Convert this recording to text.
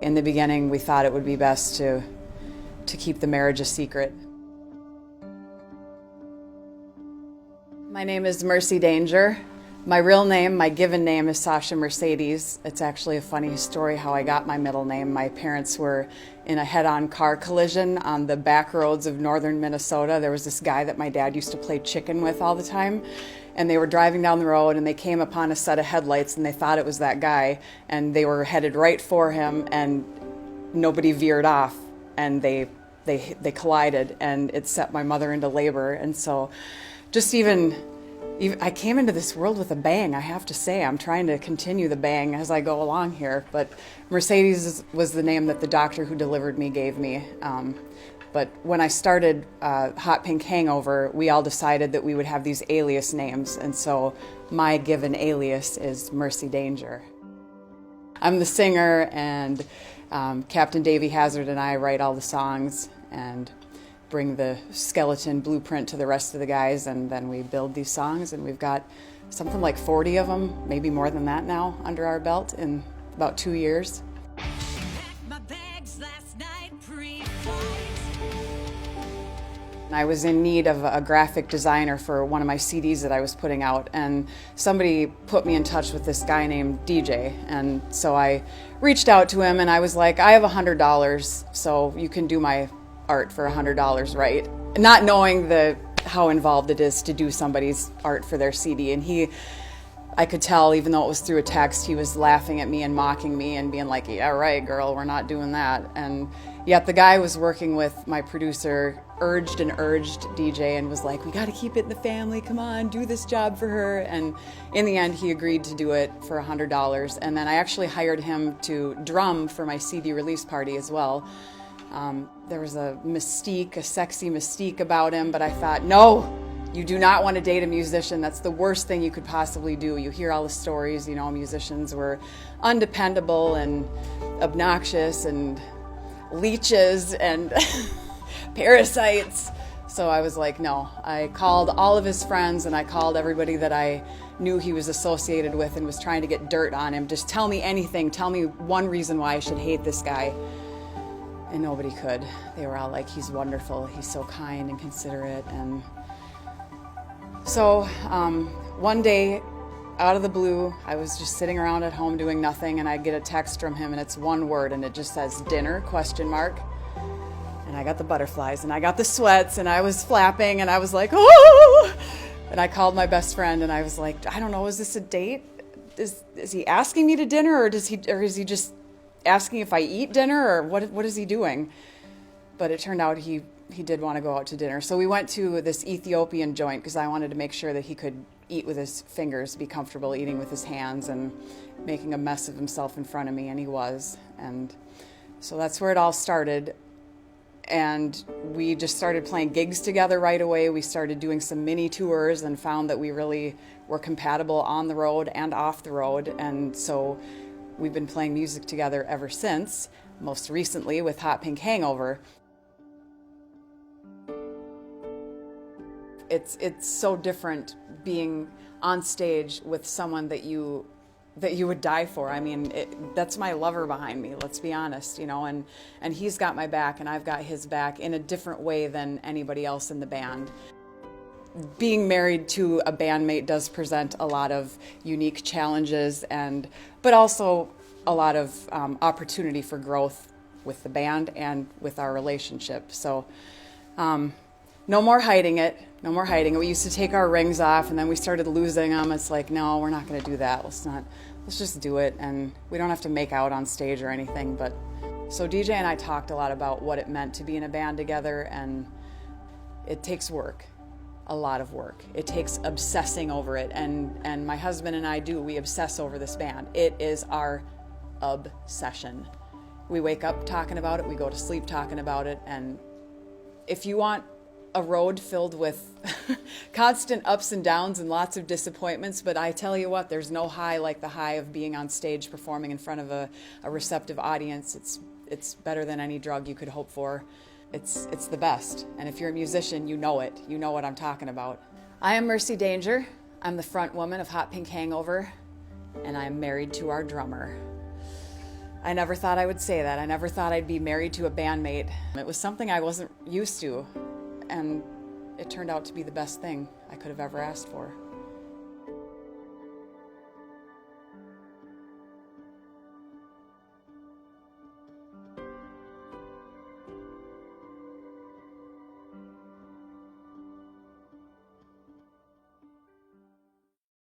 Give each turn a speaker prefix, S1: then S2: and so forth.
S1: In the beginning, we thought it would be best to keep the marriage a secret. My name is Mercy Danger. My real name, my given name, is Sasha Mercedes. It's actually a funny story how I got my middle name. My parents were in a head-on car collision on the back roads of northern Minnesota. There was this guy that my dad used to play chicken with all the time, and they were driving down the road and they came upon a set of headlights and they thought it was that guy, and they were headed right for him, and nobody veered off, and they collided, and it set my mother into labor. And so just even I came into this world with a bang, I have to say. I'm trying to continue the bang as I go along here, but Mercedes was the name that the doctor who delivered me gave me. But when I started Hot Pink Hangover, we all decided that we would have these alias names, and so my given alias is Mercy Danger. I'm the singer, and Captain Davy Hazard and I write all the songs and bring the skeleton blueprint to the rest of the guys, and then we build these songs, and we've got something like 40 of them, maybe more than that now, under our belt in about 2 years. I was in need of a graphic designer for one of my CDs that I was putting out, and somebody put me in touch with this guy named DJ, and so I reached out to him and I was like, I have $100, so you can do my art for $100, right? Not knowing how involved it is to do somebody's art for their CD, and I could tell, even though it was through a text, he was laughing at me and mocking me and being like, yeah, right, girl, we're not doing that. And yet the guy was working with my producer, urged DJ and was like, we got to keep it in the family, come on, do this job for her. And in the end, he agreed to do it for $100. And then I actually hired him to drum for my CD release party as well. There was a sexy mystique about him, but I thought, no, you do not want to date a musician. That's the worst thing you could possibly do. You hear all the stories, musicians were undependable and obnoxious and leeches and parasites. So I was like, no. I called all of his friends and I called everybody that I knew he was associated with and was trying to get dirt on him. Just tell me anything. Tell me one reason why I should hate this guy. And nobody could. They were all like, he's wonderful, he's so kind and considerate. And so one day, out of the blue, I was just sitting around at home doing nothing, and I get a text from him, and it's one word, and it just says, dinner, ? And I got the butterflies, and I got the sweats, and I was flapping, and I was like, oh! And I called my best friend, and I was like, I don't know, is this a date? Is he asking me to dinner, or is he just asking if I eat dinner, or what is he doing? But it turned out he did want to go out to dinner. So we went to this Ethiopian joint because I wanted to make sure that he could eat with his fingers, be comfortable eating with his hands and making a mess of himself in front of me, and he was. And so that's where it all started. And we just started playing gigs together right away. We started doing some mini tours and found that we really were compatible on the road and off the road. And so we've been playing music together ever since, most recently with Hot Pink Hangover. It's so different being on stage with someone that you would die for. I mean, that's my lover behind me, let's be honest, and he's got my back and I've got his back in a different way than anybody else in the band. Being married to a bandmate does present a lot of unique challenges, but also a lot of opportunity for growth with the band and with our relationship. So no more hiding it. No more hiding it. We used to take our rings off and then we started losing them. It's like, no, we're not going to do that. Let's just do it. And we don't have to make out on stage or anything. But so DJ and I talked a lot about what it meant to be in a band together, and it takes work. A lot of work. It takes obsessing over it, and my husband and I we obsess over this band. It is our obsession. We wake up talking about it, we go to sleep talking about it, and if you want a road filled with constant ups and downs and lots of disappointments, but I tell you what, there's no high like the high of being on stage performing in front of a receptive audience. It's better than any drug you could hope for. It's the best. And if you're a musician, you know it. You know what I'm talking about. I am Mercy Danger. I'm the front woman of Hot Pink Hangover, and I'm married to our drummer. I never thought I would say that. I never thought I'd be married to a bandmate. It was something I wasn't used to, and it turned out to be the best thing I could have ever asked for.